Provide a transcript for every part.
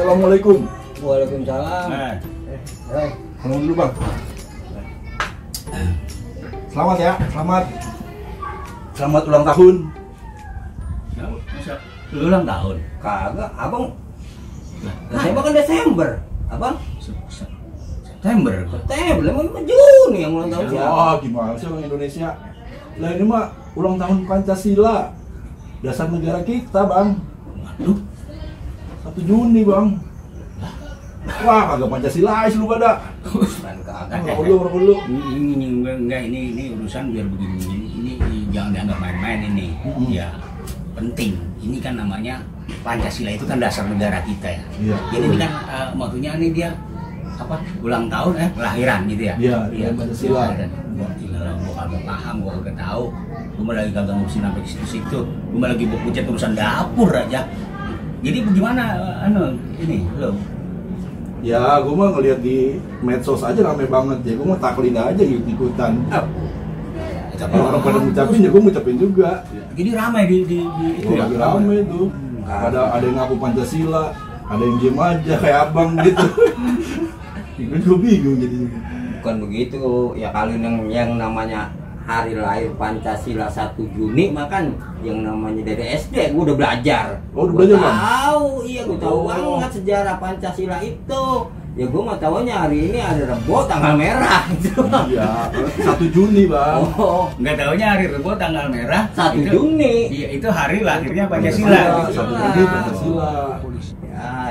Assalamualaikum. Waalaikumsalam. Ngomong dulu bang. Selamat ya, selamat ulang tahun. Lu ulang tahun? Kagak, abang. Saya kan Desember, abang. September. Emang Juni yang ulang tahun siapa? Wah, gimana sih orang Indonesia? Lah ini mah ulang tahun Pancasila, dasar negara kita bang. Waduh. 1 Juni bang. Wah, kagak Pancasilais lu pada. Bukan kagak. Orang dulu. Ini urusan biar begini. Ini jangan dianggap main-main ini. Ya, penting. Ini kan namanya Pancasila itu kan dasar negara kita ya. Iya. Jadi ini kan maksudnya ini dia apa? Ulang tahun kelahiran gitu ya. Iya, Pancasila. Gua kagak paham, gua kagak tahu. Gua lagi kagak ngurusin sampai ke situ-situ. Gua lagi bekerja urusan dapur aja. Jadi bagaimana ini lo? Ya, gue mah ngeliat di medsos aja rame banget ya. Gue mau taklin aja ikutan. Orang pada ngucapin ya gue ngucapin juga. Jadi ramai di itu ya. Lagi rame tuh. Ada yang ngaku Pancasila, ada yang diem aja kayak abang gitu. Gue juga bingung jadi. Bukan begitu ya, kalau yang namanya hari lahir Pancasila 1 Juni makan yang namanya dari SD gue udah belajar. Oh, udah belajar bang? Tahu, iya gue tahu banget sejarah Pancasila itu. Ya gue nggak tahunya hari ini ada Rebo tanggal merah gitu. Iya, 1 Juni bang. Oh, Nggak tahunya hari Rebo tanggal merah 1 itu, Juni. Iya, itu hari lahirnya Pancasila. 1 Juni Pancasila.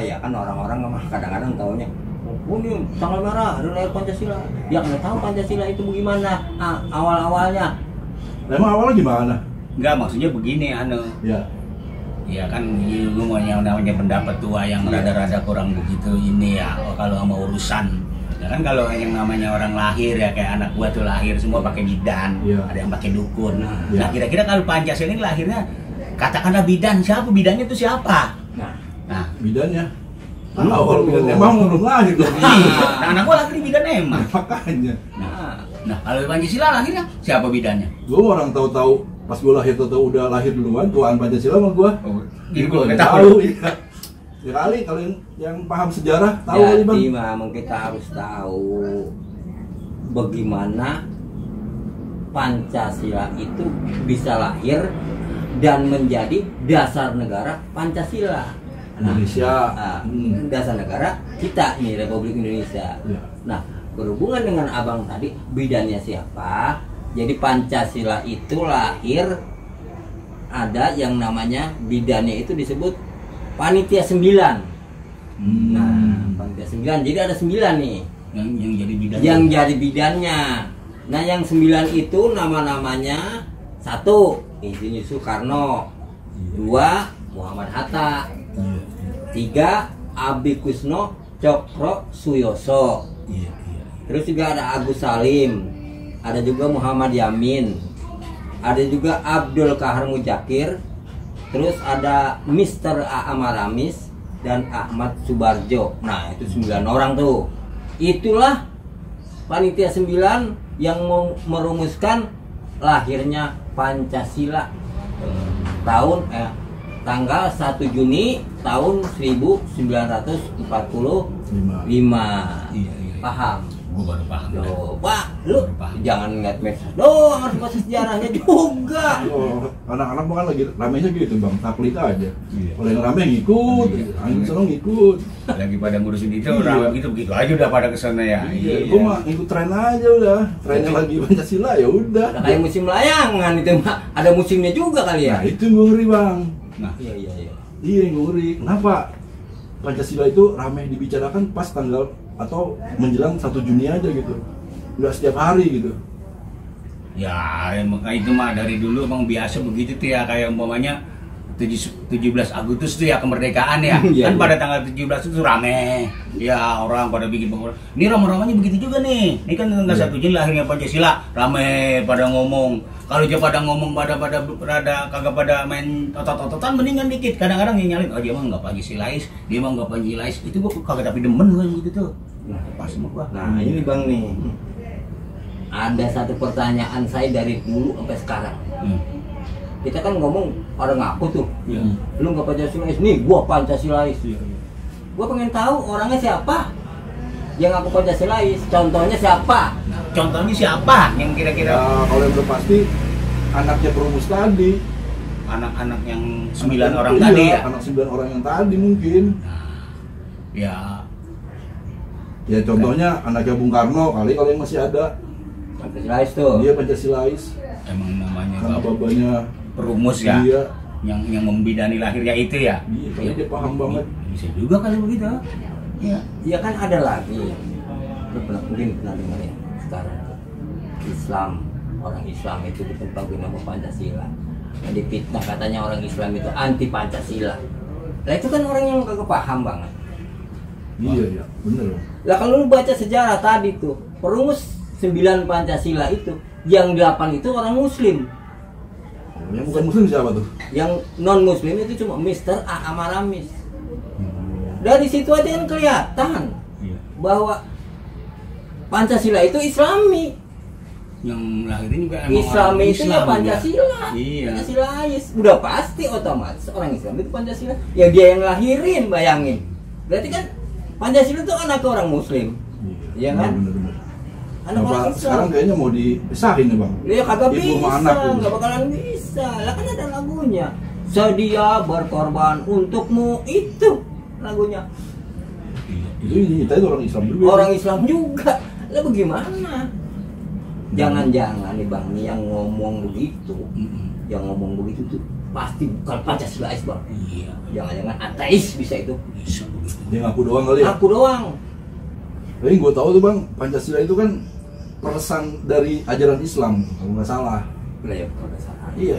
Ya kan orang-orang mah kadang-kadang tahunya oh ini tanggal merah hari lahir Pancasila. Ya nggak tahu Pancasila itu bagaimana awal-awalnya. Emang awalnya gimana? Nggak, maksudnya begini Ya. ya kan lu mau yang namanya pendapat tua yang rada-rada kurang begitu ini ya kalau sama urusan. Ya kan kalau yang namanya orang lahir ya kayak anak gua tuh lahir semua pakai bidan, ada yang pakai dukun. Nah, kira-kira kalau Pancasila ini lahirnya katakanlah bidan, siapa bidannya itu siapa? Nah, bidannya. Awal bidan emang belum lahir dong. Nah, anak gua lahir di bidan emang. Makanya. Nah, kalau Pancasila lahirnya siapa bidannya? Gue orang tahu-tahu pas gue lahir tahu udah lahir duluan tuaan Pancasila sama gue. Jadi gue nggak tahu. Iya. Ya kali kalau yang paham sejarah tahu kali bang. Jadi memang kita harus tahu bagaimana Pancasila itu bisa lahir dan menjadi dasar negara Pancasila. Indonesia. Dasar negara kita ini Republik Indonesia. Ya. Nah, berhubungan dengan abang tadi bidannya siapa? Jadi Pancasila itu lahir ada yang namanya bidannya itu disebut Panitia 9. Nah, Panitia 9. Jadi ada 9 nih yang jadi bidannya. Yang jadi bidannya. Nah, yang 9 itu nama-namanya 1 Insinyur Soekarno, 2 Muhammad Hatta, 3 Abi Kusno Cokro Suyoso. Terus juga ada Agus Salim, ada juga Muhammad Yamin, ada juga Abdul Kahar Mujakir, terus ada Mr. A. Amaramis dan Ahmad Subarjo. Nah, itu 9 orang tuh. Itulah Panitia 9 yang merumuskan lahirnya Pancasila tanggal 1 Juni tahun 1945. Paham? Gue baru paham. Loh, Pak, lu jangan ngeliat medsos doang, harus baca sejarahnya juga. Anak-anak bukan lagi ramenya gitu bang, taklid aja. Kalau yang rame ngikut, angin seneng ngikut. Lagi pada ngurusin itu, orang gitu begitu aja udah pada kesana ya. Gue mah ngikut tren aja udah. Trennya lagi Pancasila ya udah. Kayak musim layangan itu mah, ada musimnya juga kali ya. Nah itu gue ngeri bang. Nah, iya. Iya gue ngeri. Kenapa Pancasila itu ramai dibicarakan pas tanggal atau menjelang 1 Juni aja gitu, nggak setiap hari gitu. Ya itu mah dari dulu emang biasa begitu tuh ya, kayak umpamanya 17 Agustus tuh ya kemerdekaan ya. Kan pada tanggal 17 itu rame ya, orang pada bikin bangunan. Ini rame-ramenya begitu juga nih. Ini kan tanggal 1 Juni lahirnya Pancasila, rame pada ngomong. Kalau dia pada ngomong pada kagak pada main otot-ototan, mendingan dikit. Kadang-kadang nyalin, oh dia mah nggak Pancasilais, dia mah nggak Pancasilais. Itu gua kagak tapi demen kan gitu tuh. Pas sama gua. Nah, ini bang nih, ada satu pertanyaan saya dari dulu sampai sekarang. Kita kan ngomong pada ngaku tuh, lu nggak Pancasilais, nih gua Pancasilais. Gue pengen tahu orangnya siapa yang aku Pancasilais. Contohnya siapa? Nah, contohnya siapa yang kira-kira Kalau yang udah pasti anaknya Perumus tadi. anak-anak yang 9 orang tadi ya? Anak 9 orang yang tadi mungkin. Ya, Ya contohnya anaknya Bung Karno kali kalau yang masih ada. Pancasilais tuh. Dia Pancasilais. emang namanya Karena babanya perumus ya, dia. yang membidani lahirnya itu ya. Iya, kayaknya dia paham banget. Bisa juga kali begitu. Ya. Ya kan ada lagi. Lu mungkin pernah dengar ya sekarang Islam, orang Islam itu ditempatkan nama Pancasila. Yang difitnah katanya orang Islam itu anti Pancasila. Nah itu kan orang yang kagak paham banget. Iya ya, bener. Lah kalau lu baca sejarah tadi tuh, perumus 9 Pancasila itu, yang 8 itu orang Muslim. Yang bukan Muslim siapa tuh? Yang non Muslim itu cuma Mr. A. Amaramis. Dari situ aja kan kelihatan Iya. bahwa Pancasila itu Islami. Yang lahirin juga emang Islami orang itu ya Islam, Pancasila. Iya. Pancasilais. Udah pasti otomatis orang Islam itu Pancasila. Ya dia yang lahirin, bayangin. Berarti kan Pancasila itu anak orang Muslim. Iya kan? Bener-bener. Anak Kenapa orang Islam. sekarang kayaknya mau dipisahin ya bang? Ya kagak Ibu bisa, sama anak tuh. nggak bakalan bisa. Lah kan ada lagunya. Sedia berkorban untukmu, itu lagunya. Itu yang nyiptain orang Islam juga. Orang Islam juga. Lah bagaimana? Jangan-jangan nih bang, nih yang ngomong begitu, yang ngomong begitu tuh pasti bukan Pancasilais bang. Iya. Jangan-jangan ateis bisa itu. Bisa begitu. Dia ngaku doang kali ya. Aku doang. Tapi gue tahu tuh bang, Pancasila itu kan peresan dari ajaran Islam kalau nggak salah. Lah ya kalau salah. Iya,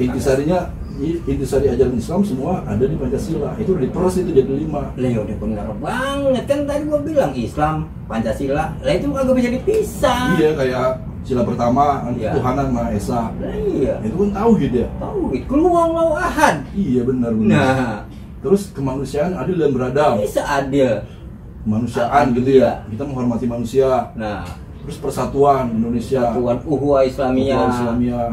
intisari ajaran Islam semua ada di Pancasila. Itu udah diperes itu jadi 5. Lah ya udah benar banget kan tadi gua bilang Islam, Pancasila. Lah itu kagak bisa dipisah. Iya, kayak sila pertama Iya. Tuhanan Maha Esa. Lah iya. Itu kan tauhid ya. Tauhid keluar lau ahad. Iya benar. Nah, Terus kemanusiaan adil dan beradab. bisa adil. Kemanusiaan gitu ya. Kita menghormati manusia. Nah, Terus persatuan Indonesia. Tuhan Uhwa Islamiyah. Ukhuwah Islamiyah.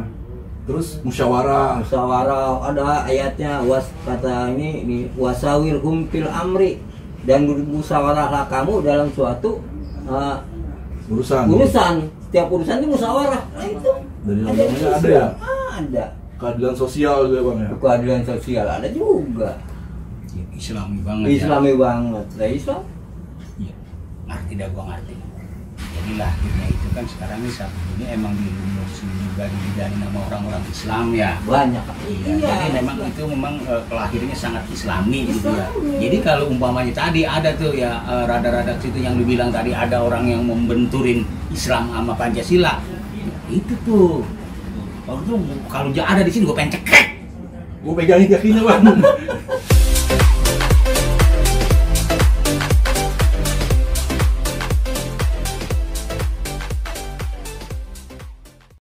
Terus musyawarah. Musyawarah ada ayatnya kata ini di wasawir fil amri dan bermusyawarahlah kamu dalam suatu urusan. Setiap urusan itu musyawarah. Nah, itu Dari ada undang-undangnya di ada ya? Ada. Keadilan sosial juga bang ya. Keadilan sosial ada juga. Islami banget Islami banget. Lah Islam. ya. Ngerti dah gua ngerti. Jadi lahirnya itu kan sekarang ini saat ini emang dilumusin juga dari nama orang-orang Islam ya. Banyak. Iya, jadi memang itu memang kelahirannya sangat Islami gitu ya. Jadi kalau umpamanya tadi ada tuh ya rada-rada situ yang dibilang tadi ada orang yang membenturin Islam sama Pancasila. Itu tuh. Kalau ada di sini gue pengen cekrek. Gue pegangin kakinya bang.